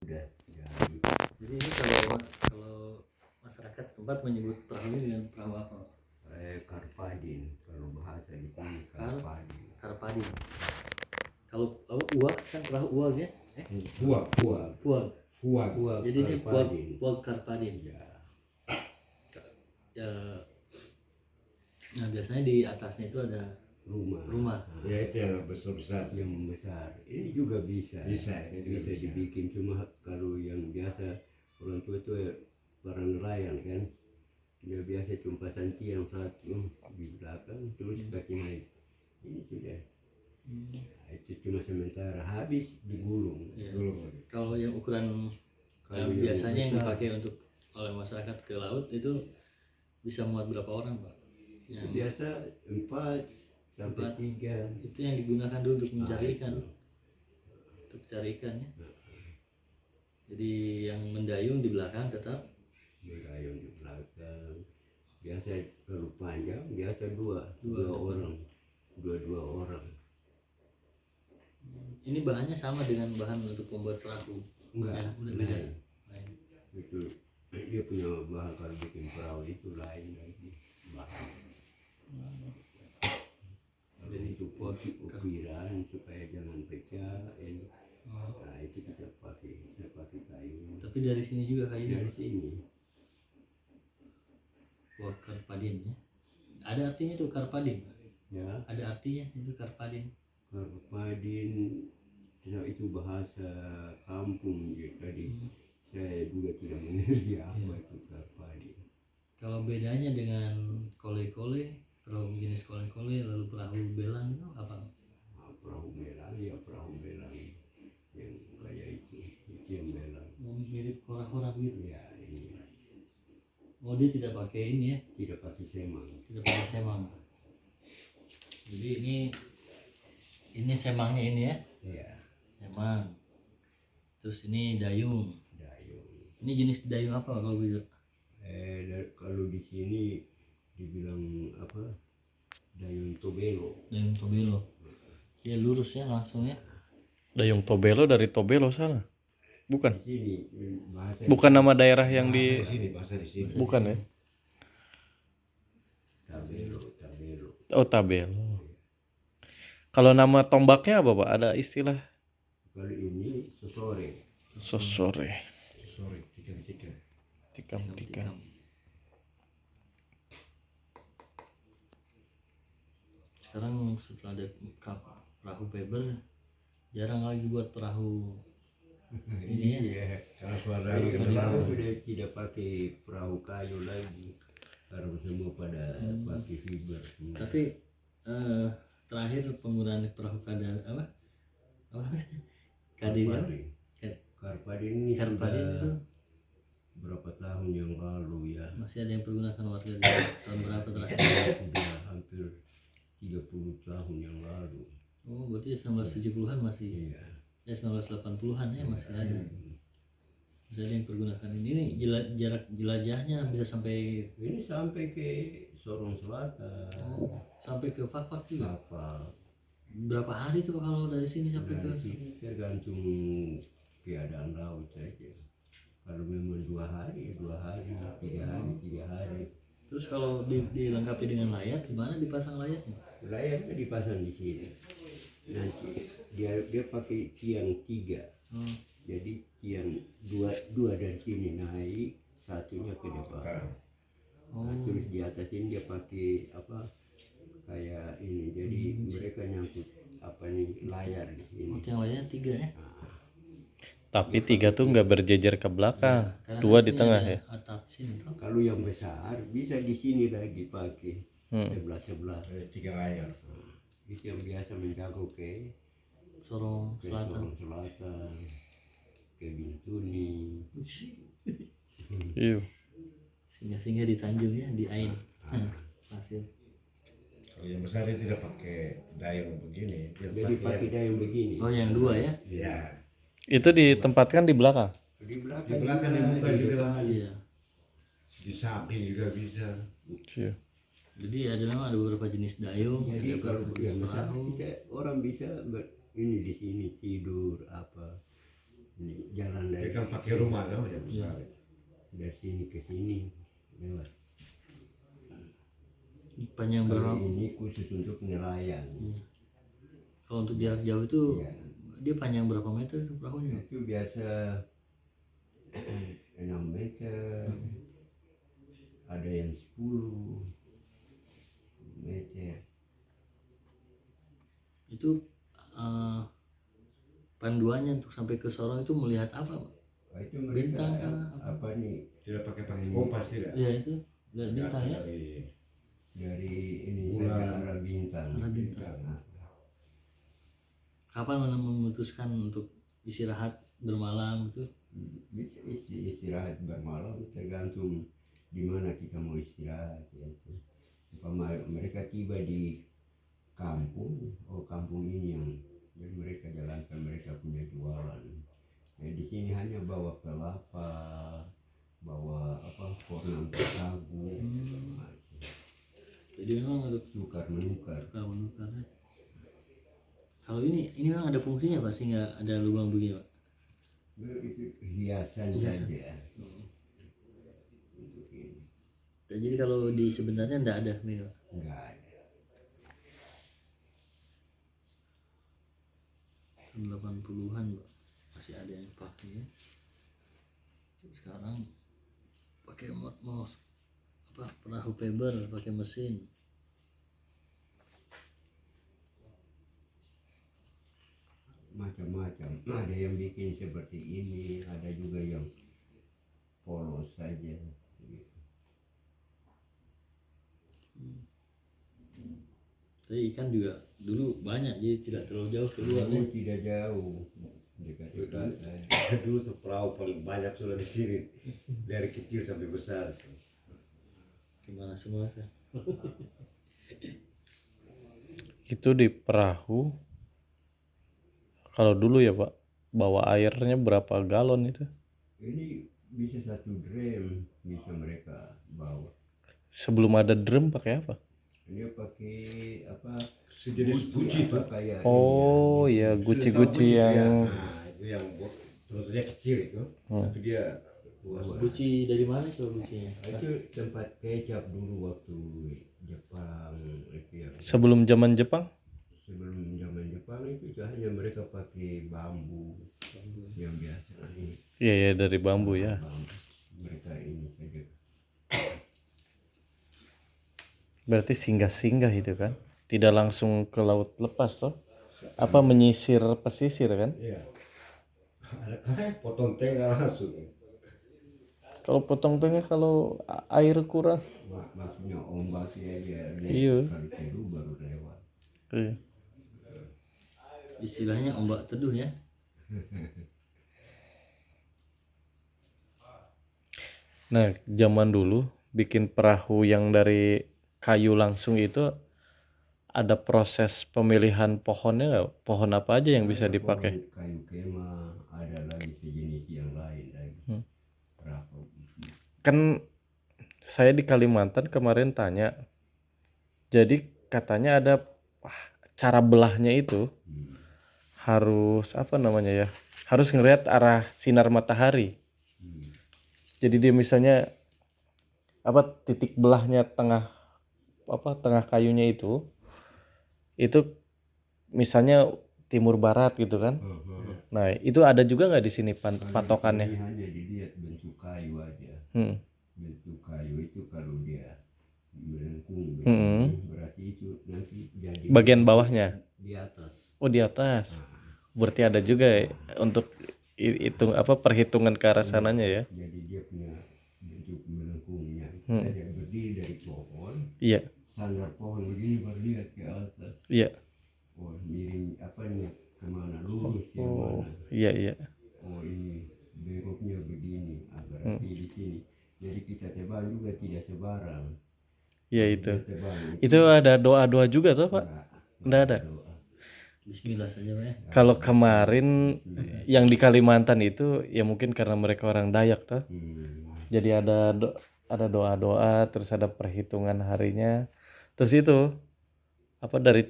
udah jadi. Jadi ini kalau masyarakat setempat menyebut perahu ini dengan perahu apa? Karpadin, kalau bahasa di sini karpadin. Karpadin. Kalau uak kan perahu uak ya? Huag. Jadi ini uak karpadin. Ya. Nah biasanya di atasnya itu ada rumah. Ya itu yang besar Yang besar. Ini juga bisa dibikin, cuma kalau yang biasa orang tua itu para nelayan kan, dia biasa cuma pasang tiang satu di belakang terus kaki naik. Ini sudah. Nah, itu cuma sementara, habis digulung. Ya. Kalau yang ukuran biasanya yang dipakai untuk oleh masyarakat ke laut itu bisa muat berapa orang, Pak? Itu biasa 4 sampai 3. Itu yang digunakan dulu untuk mencari ikan. Untuk cari ikan ya. Jadi yang mendayung di belakang tetap Mendayung di belakang. Biasa kalau panjang biasa dua orang. Dua orang. Ini bahannya sama dengan bahan untuk membuat perahu. Enggak, udah beda. lain. Itu dia punya bahan kalau bikin perahu itu lain lagi bahan. Jadi itu ukiran supaya jangan pecah. Nah itu kita pakai kayu. Tapi dari sini juga kayunya. Dari sini. Wah, karpadin ya. Ada artinya tuh karpadin. Ya. Ada artinya itu karpadin. Karpadin itu bahasa kampung ya, tadi saya juga tidak mengerti apa itu karpadin. Kalau bedanya dengan kole-kole, perahu jenis kole-kole lalu perahu belang itu apa? Perahu belang yang kayak itu yang belang. Mirip kora-kora gitu. Ya ini. Oh dia tidak pakai ini ya? Tidak pakai semang. Tidak pakai semang. Jadi ini semangnya ini ya? Iya. Semang. Terus ini dayung. Ini jenis dayung apa kalau bisa? Kalau di sini dibilang apa? Dayung tobelo. Dayung tobelo. Ya lurus ya langsung ya. Dayung Tobelo dari Tobelo sana. Bukan. Di sini bahasa Bukan nama daerah yang di bahasa di sini. bukan ya? tabelo. Oh, Tabelo. Kalau nama tombaknya apa, Pak? Ada istilah Kalau ini sosore. sosore. Sorry, Tikam. Sekarang setelah ada perahu paper jarang lagi buat perahu ini ya. Iya. karena suara Sekarang sudah tidak pakai perahu kayu lagi, karena semua pada pakai fiber. Tapi terakhir penggunaan perahu kadar apa kadar Karpadin ini karpadin itu sudah berapa tahun yang lalu ya? masih ada yang pergunakan warga di tahun berapa terakhir? Sudah hampir 30 tahun yang lalu. Oh berarti 1970-an masih Iya. ya 1980-an ya masih ada. Masih ada yang pergunakan ini jarak jelajahnya bisa sampai Ini sampai ke Sorong Selatan. sampai ke Fak juga. Apa? Berapa hari tuh kalau dari sini sampai ke Dari sini tergantung keadaan laut saja. Kalau memang 2 hari, 3 hari. terus kalau dilengkapi dengan layar gimana dipasang layarnya? Layarnya dipasang di sini. Nanti dia pakai tiang 3. Jadi tiang dua dari sini naik, satunya ke depan. Nah, terus di atas ini dia pakai apa? Kayak ini. Jadi mereka nyangkut apa nih layar di sini. Oh tiang layar 3 ya? Tapi 3 tuh nggak berjejer ke belakang. Karena 2 kan di sini tengah ada ya. atap sini tuh. Kalau yang besar bisa di sini lagi pakai sebelah. 3 layar. Itu yang biasa menjaga ke Sorong Selatan. Sorong Selatan, ke Bintuni. Iya. Singgah di Tanjung ya, di Ain. Pasir. Kalau yang besar dia tidak pakai dayung begini, dia Jadi pakai dayung begini. Oh yang 2 ya? ya Itu ditempatkan di belakang. Di belakang dibuka di juga, depan. Iya. di samping juga bisa. Iya. Jadi memang ada beberapa jenis dayung, Jadi ada kalau beberapa jenis yang besar perahu. orang bisa ini di sini tidur apa Ini jalan Dia dari kan pakai rumah kan yang besar. dari sini ke sini lewat. Panjang Kalau berapa? ini khusus untuk nelayan. Kalau untuk jarak jauh itu Iya. dia panjang berapa meter itu perahunya? Itu biasa 6 meter, ada yang 10 meter. Itu panduannya untuk sampai ke Sorong itu melihat apa, Pak? Nah, itu mereka Bintang kah? apa nih Tidak pakai kompas tidak. Ya itu lihat bintang ya. dari ini Bulan. saja arah bintang. Arah bintang. Nah, Kapan mana memutuskan untuk istirahat bermalam itu? bisa istirahat bermalam tergantung di mana kita mau istirahat ya. Umpama mereka tiba di kampung, kampung ini yang jadi mereka jalankan mereka punya jualan. Nah, di sini hanya bawa kelapa, bawa kornang sagu, Jadi memang untuk tukar menukar. tukar menukar ya. Kalau ini memang ada fungsinya Pak, sehingga ada lubang begini Pak. Itu hiasan Hiasan. saja. Untuk ini Jadi kalau di sebenarnya enggak ada ini Pak. enggak ada. 80-an Pak. Masih ada yang pakai ya. Sekarang pakai perahu paper, pakai mesin. Macam-macam, ada yang bikin seperti ini, ada juga yang polos saja gitu. Tapi ikan juga dulu banyak, jadi tidak terlalu jauh keluar ya. Tidak jauh, dekat-dekat saja. Dulu tuh perahu paling banyak sudah di sini dari kecil sampai besar. Gimana semua sih? Itu di perahu. Kalau dulu ya Pak, bawa airnya berapa galon itu? Ini bisa 1 drum bisa mereka bawa. Sebelum ada drum pakai apa? Dia pakai Sejenis guci Pak. kayak Oh ya, guci-guci yang Nah, itu yang sebetulnya kecil itu, tapi dia luas. Guci dari mana itu gucinya? itu tempat kecap dulu waktu Jepang itu ya. sebelum zaman Jepang. Sebelum zaman Jepang itu hanya mereka pakai bambu yang biasa ini. Iya ya, dari bambu ya. Bambu. Mereka ini saja. Berarti singgah-singgah itu kan? Tidak langsung ke laut lepas toh? Apa menyisir pesisir kan? Iya. Ada kan potong tengah langsung. Kalau potong tengah kalau air kurang. Maksudnya ombaknya aja Iya. kali Peru baru lewat. Iya. Istilahnya ombak teduh ya. Nah, zaman dulu bikin perahu yang dari kayu langsung itu ada proses pemilihan pohonnya nggak? Pohon apa aja yang bisa dipakai? Pohon kayu kema, ada lagi sejenis yang lain lagi. Perahu. Kan saya di Kalimantan kemarin tanya, jadi katanya ada cara belahnya itu harus apa namanya ya, harus ngelihat arah sinar matahari. Jadi dia misalnya titik belahnya tengah kayunya itu misalnya timur barat gitu kan. Nah itu ada juga nggak di sini patokannya? Ini hanya dilihat bentuk kayu aja. Bentuk kayu itu kalau dia melengkung berarti itu nanti jadi Bagian bawahnya. di atas. Oh di atas. Berarti ada juga untuk hitung perhitungan ke arah sananya ya. Jadi dia punya bentuk melengkungnya. Ada berdiri dari pohon. Iya. Sandar pohon begini baru lihat ke atas. Iya. Oh miring kemana lurus yang Oh mana. iya. Oh ini beloknya begini berarti di sini. Jadi kita tebang juga tidak sebarang. Iya itu. Tebang Itu ada doa-doa juga tuh Pak? Nggak ada. Bismillah saja Pak ya. Kalau kemarin yang di Kalimantan itu ya mungkin karena mereka orang Dayak tuh. Jadi ada doa-doa, terus ada perhitungan harinya. Terus itu dari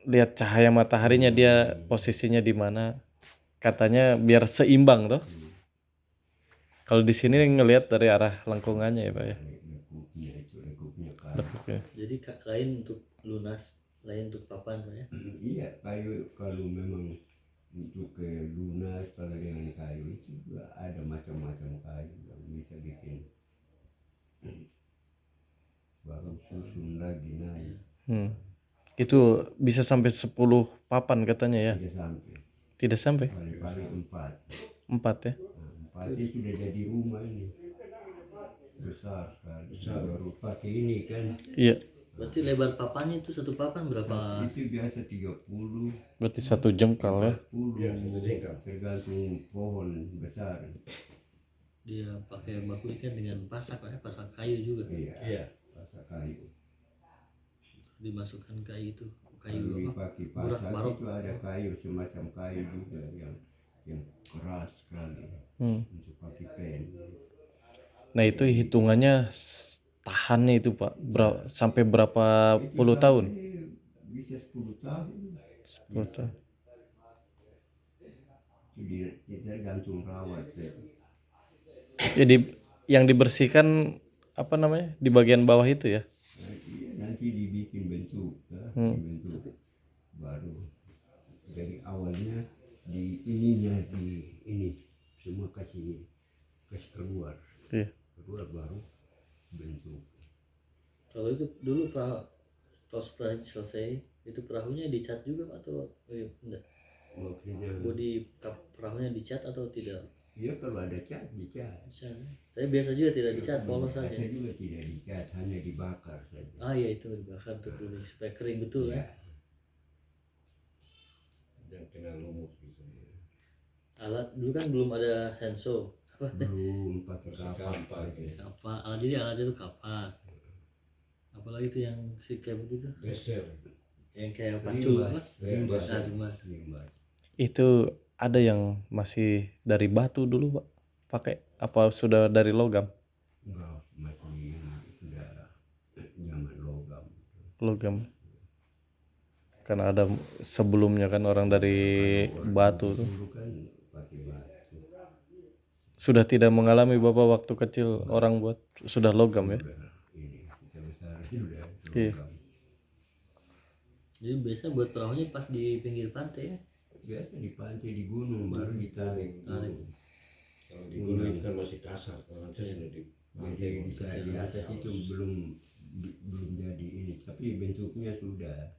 lihat cahaya mataharinya dia posisinya di mana. katanya biar seimbang tuh. Kalau di sini ngelihat dari arah lengkungannya ya Pak ya. Lekuknya kan. Lekuknya. Jadi lain untuk lunas, lain untuk papan Pak ya. Iya, kayu kalau memang untuk lunas, kalau dengan kayu itu juga ada macam-macam kayu yang bisa bikin baru susun lagi naik. Itu bisa sampai 10 papan katanya ya. Tidak sampai, Tidak sampai. paling-paling 4. 4 ya. Nah, 4 itu sudah jadi rumah ini besar sekali. Baru pakai ini kan. Iya. Berarti lebar papannya itu satu papan berapa? Itu biasa 30, Berarti 1 jengkal ya. 40, tergantung pohon besar. Dia pakai baku ikan dengan pasak Pak ya, pasak kayu juga. Iya, pasak kayu. Dimasukkan kayu itu, Kalau kayu apa? dipakai Burak pasak barok. itu ada kayu semacam kayu juga yang keras sekali untuk pakai pen. Nah itu hitungannya tahannya itu Pak sampai berapa puluh tahun? Bisa 10 tahun. 10 tahun. Itu tergantung rawat. Jadi yang dibersihkan apa namanya di bagian bawah itu ya? Nanti dibikin bentuk, dibentuk baru. Dari awalnya di ininya di ini semua kasih keluar, Iya. keluar baru bentuk. Kalau itu dulu setelah selesai itu perahunya dicat juga Pak, atau enggak? Maksudnya, Bodi perahunya dicat atau tidak? ya kalau ada cat dicat. Dicat. Tapi biasa juga tidak dicat, polos saja. Biasa juga tidak dicat, hanya dibakar saja. Ah ya, itu dibakar tuh dulu supaya kering betul ya. Dan kena lumut gitu. Alat dulu kan belum ada senso. Apa? Belum pakai kapak. Kapak. Jadi alat itu kapak. Apalagi itu yang si kayak begitu, Geser. yang kayak pacu apa? Limbas. Nah, limbas. Limbas. Itu ada yang masih dari batu dulu Pak pakai apa sudah dari logam? Enggak, masih sudah zaman logam. Logam. Karena ada sebelumnya kan orang dari batu tuh. Dulu kan pakai batu. Sudah tidak mengalami Bapak waktu kecil orang buat sudah logam ya? Sudah ini kita besar sudah Iya. logam. Jadi biasa buat perahunya pas di pinggir pantai ya. Biasa di pantai di gunung baru ditarik. Kalau di gunung kan masih kasar, kalau nanti sudah di Jadi bisa di atas itu belum jadi ini, tapi bentuknya sudah.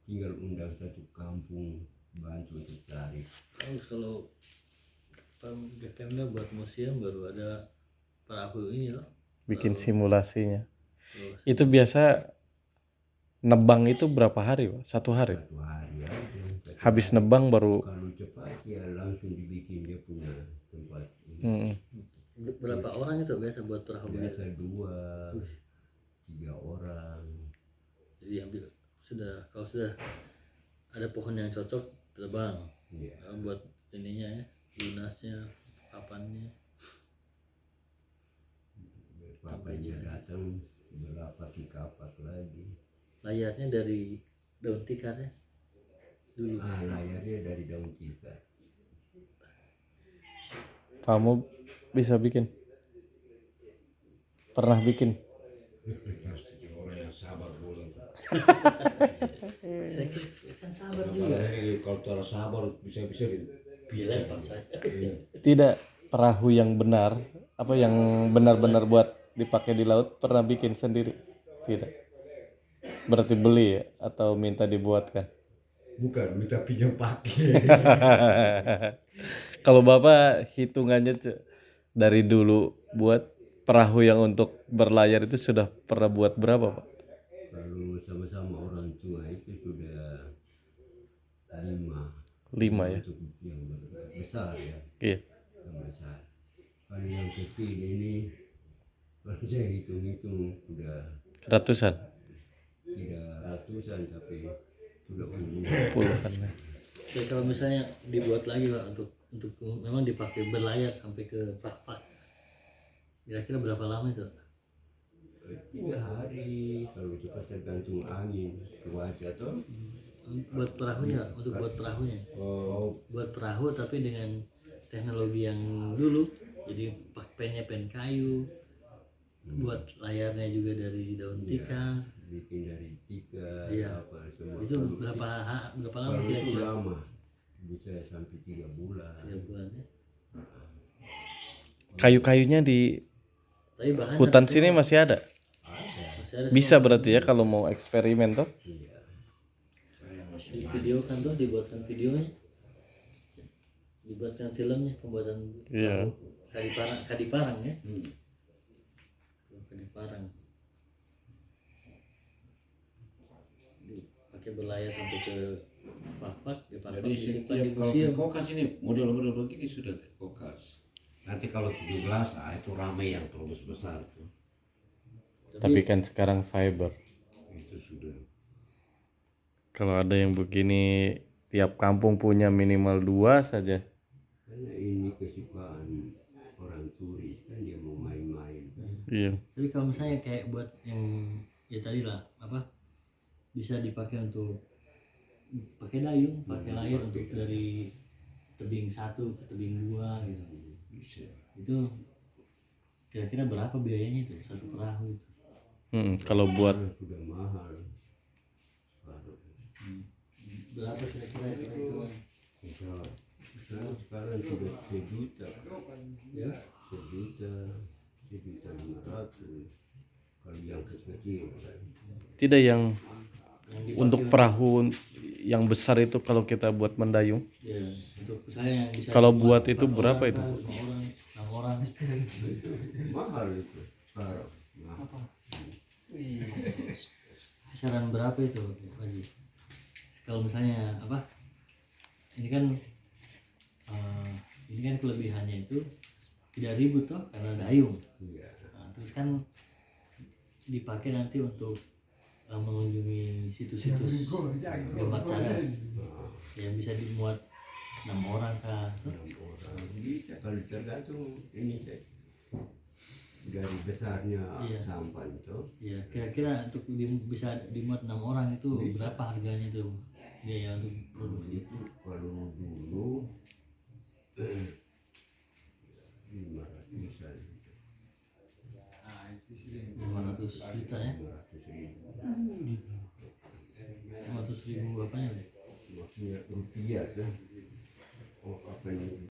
Tinggal undang satu kampung bantu untuk tarik. Kalau Pemda buat museum baru ada perahu ini loh. Bikin simulasinya. Terus Itu biasa nebang itu berapa hari Pak? 1 hari? 1 hari aja. Habis nebang baru Kalau cepat ya langsung dibikin dia punya tempat ini. berapa orang itu biasa buat perahu begitu? Biasa 2, 3 orang. Jadi ambil kalau sudah ada pohon yang cocok terbang. Iya. Buat ininya ya, lunasnya, papannya. Bapaknya datang berapa kapak lagi. Layarnya dari daun tikar ya dulu. Layarnya dari daun tikar. kamu bisa bikin? Pernah bikin? harus jadi orang yang sabar dulu. Saya kira kan sabar juga. Kalau cara sabar bisa-bisa gitu. Bilang Pak saya. Tidak perahu yang benar, apa yang benar-benar buat dipakai di laut pernah bikin sendiri? Tidak. Berarti beli ya atau minta dibuatkan? Bukan, minta pinjam pakai. Kalau Bapak hitungannya dari dulu buat perahu yang untuk berlayar itu sudah pernah buat berapa Pak? Kalau sama-sama orang tua itu sudah 5 ya? untuk yang besar ya. Iya. Yang besar. Kalau yang kecil ini kalau saya hitung-hitung sudah Ratusan? tidak ratusan tapi sudah Puluhan ya. Oke, kalau misalnya dibuat lagi Pak untuk memang dipakai berlayar sampai ke Pakpak, kira-kira berapa lama itu? 3 hari kalau cepat tergantung angin cuaca toh. buat perahunya, untuk buat perahunya. Oh, Buat perahu tapi dengan teknologi yang dulu, jadi pennya pen kayu, buat layarnya juga dari daun tikar. bikin dari tikar Iya. apa semua. Itu berapa lama Kalau itu kira-kira? lama, bisa sampai 3 bulan. 3 bulan ya. Kayu-kayunya di Tapi bahan hutan ada sini semua. masih ada. Masih ada Bisa semua. berarti ya kalau mau eksperimen tuh. Iya. Di video kan tuh, dibuatkan videonya, dibuatkan filmnya, pembuatan Iya. Kadiparang ya. Kadiparang dipakai berlayar sampai ke Fakfak, di Fakfak jadi disimpan setiap di kalau museum. kokas ini model-model begini sudah kokas. Nanti kalau 17 itu ramai yang terlalu besar tuh. Tapi kan sekarang fiber. Itu sudah. Kalau ada yang begini tiap kampung punya minimal 2 saja. Karena ini kesukaan orang turis kan, dia mau main-main. Iya. Tapi kalau misalnya kayak buat yang ya tadi lah apa, bisa dipakai untuk pakai dayung, pakai layar untuk dari tebing 1 ke tebing 2 gitu. Bisa. Itu kira-kira berapa biayanya itu satu perahu itu? Kalau buat Karena sudah mahal. Sekarang. Berapa kira-kira itu? Sekarang sudah 1 juta. Ya. 1.500.000 kalau yang kecil. tidak yang untuk perahu yang besar itu kalau kita buat mendayung. Ya, untuk misalnya yang bisa Kalau dimuat buat itu 4 berapa orang, itu? 5 orang, 6 orang. Mahal itu sekarang. Mahal. Kisaran berapa itu Pak Haji? Kalau misalnya apa? Ini kan kelebihannya itu tidak ribut toh karena dayung. Iya. Nah, terus kan dipakai nanti untuk mengunjungi situs-situs gambar cadas yang bisa dimuat 6 orang kah? 6 orang bisa kalau tergantung ini saya. Dari besarnya Iya. sampan itu. Ya kira-kira untuk bisa dimuat 6 orang itu Bisa. berapa harganya tuh biaya untuk produksi? Itu kalau dulu 500-an. 500 juta ya? 500.000. 500.000 apanya? Maksudnya rupiah kan. Oh apa ini?